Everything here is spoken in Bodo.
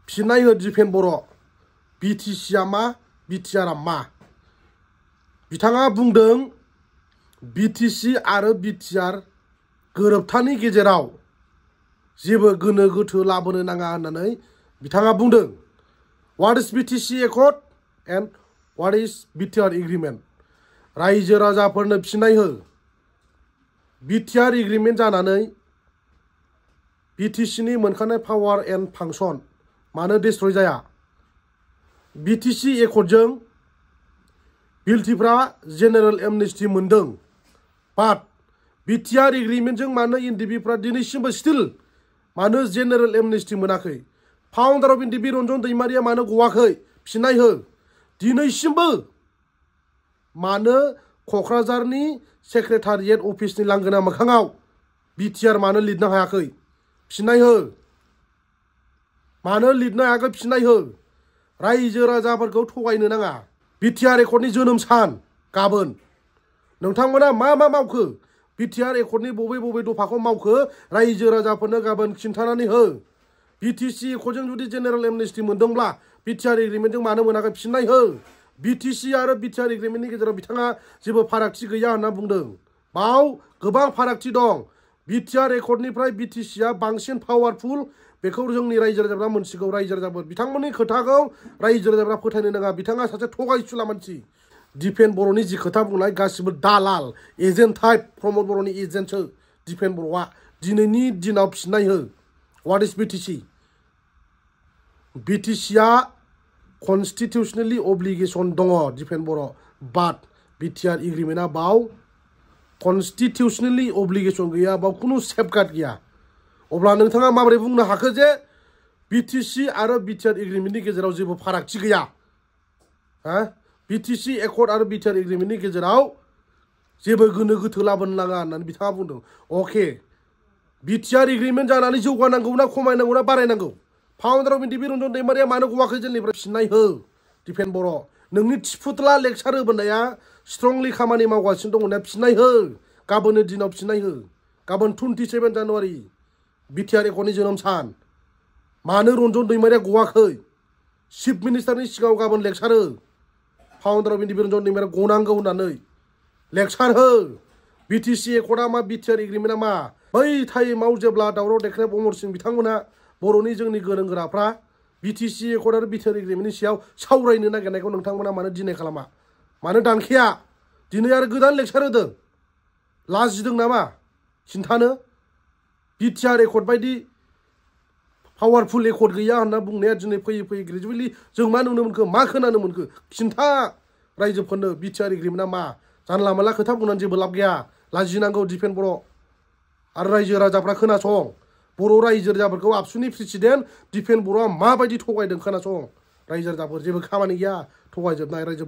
फिननाय हो दिफेन बर' बिटिसिआ मा बिटिआरआ मा बिथाङा बुंदों बिटिसि आरो बिटिआर गोरोबथानि गेजेराव जेबो गोनो गोथो लाबोनो नाङा होननानै बिथाङा बुंदों what is BTC accord and what is BTR agreement रायजो राजाफोरनो फिननाय हो बिटिआर एग्रीमेंट जानानै बिटिसिनि मोनखानाय पावार एन्ड फांसन मानो डिस्ट्रय जाया बिटिसि एकर्डजों बिलटिफ्रा जेनेरेल एमनेस्टि मोनदों बाट बिटिआर एग्रीमेंटजों मानो एनडिबिफ्रा दिनैसिमबो स्टिल मानो जेनेरेल एमनेस्टि मोनाखै फाउन्डार अफ एनडिबि रन्जन दैमारिया मानो गवाखै फिननाय हो दिनैसिमबो मानो क'क्राझारनि सेक्रेटारियेट अफिसनि लांगोना मोखाङाव बिटिआर मानो लिरनो हायाखै फिननाय हो मानो लिरनो हायाखै फिननाय हो रायजो राजाफोरखौ थगायनो नाङा बिटिआर एकर्डनि जोनोम सान गाबोन नोंथांमोना मा मावखो बिटिआर एकर्डनि बबे बबे दफाखौ मावखो रायजो राजाफोरनो गाबोन खिन्थानानै हो बिटिसि एकर्डजों जुदि जेनेरेल एमनेस्टि मोनदोंब्ला बिटिआर एग्रीमेंटजों मानो मोनाखै फिननाय हो बिटिसि आरो बिटिआर एग्रीमेंटनि गेजेराव बिथाङा जेबो फारागथि गैया होनना बुंदों बाव गोबां फारागथि दं बिटिआर एकर्डनिफ्राय बिटिसिआ बांसिन पावारफुल बेखौ जोंनि रायजो राजाफ्रा मोनथिगौ रायजो राजाफोर बिथांमोननि खोथाखौ रायजो राजाफ्रा फोथायनो नाङा बिथाङा सासे थगायसुला मानसि दिफेन बर'नि जि खोथा बुंनाय गासिबो दालाल एजेन्ट टाइप प्रमद बर'नि एजेन्टसो दिफेन बर'आ दिनैनि दिनाव फिननाय हो व्हाट इज बिटिसि बिटिसिआ कनस्टिटिउसनेलि अब्लिगेसन दङ दिफेन बर' बाट बिटिआर एग्रीमेंटआ बाव कनस्टिटिउसनेलि अब्लिगेसन गैया बाव खुनु सेफगार्ड गैया अब्ला नोंथाङा माबोरै बुंनो हाखो जे बिटिसि आरो बिटिआर एग्रीमेंटनि गेजेराव जेबो फारागथि गैया हा बिटिसि एकर्ड आरो बिटिआर एग्रीमेंटनि गेजेराव जेबो गोनो गोथो लाबोनो नाङा होननानै बिथाङा बुंदों अके बिटिआर एग्रीमेंट जानानै जौगानांगौ ना खमायनांगौ ना बारायनांगौ फाउन्डार अफ एनडिबि रन्जन दैमारिया मानो गवाखै जेलनिफ्राय फिननाय हो दिफेन बर' नोंनि थिफुथला लेक्सार होबोनाया स्ट्रंलि खामानि मावगासिनो दङ ना फिननाय हो गाबोननि दिनाव फिननाय हो गाबोन 27 जानुवारि बिटिआर एकर्डनि जोनोम सान मानो रन्जन दैमारिया गवाखै चिफ मिनिस्टारनि सिगाङाव गाबोन लेक्सार हो फाउन्डार अफ एनडिबि रन्जन दैमारिया गनांगौ होननानै लेक्सार हो बिटिसि एकर्डआ मा बिटिआर एग्रीमेंटआ मा बै टाइमाव जेब्ला दावराव देख्रेब अमर सिंह बिथांमोना बर'नि जोंनि गोरों गोराफ्रा बिटिसि एकर्ड आरो बिटिआर एग्रीमेंटनि सायाव सावरायनो नागिरनायखौ नोंथांमोना मानो दिनै खालामा मानो दानखेया दिनै आरो गोदान लेक्सार होदों लाजिदों नामा खिन्थानो बिटिआर एकर्ड बायदि पावारफुल एकर्ड गैया होनना बुंनाया दिनै फैयै ग्रेजुवेटलि जों मा नुनो मोनखो मा खोनानो मोनखो खिन्था रायजोफोरनो बिटिआर एग्रीमेंटआ मा जानला मानला खोथा बुंनानै जेबो लाब गैया लाजिनांगौ दिफेन बर' आरो रायजो राजाफ्रा खोनासं बर' रायजो राजाफोरखौ आबसुनि प्रेसिडेन्ट दिफेन बर'आ माबायदि थगायदों खोनासं रायजो राजाफोर जेबो खामानि गैया थगायजोबनाय रायजो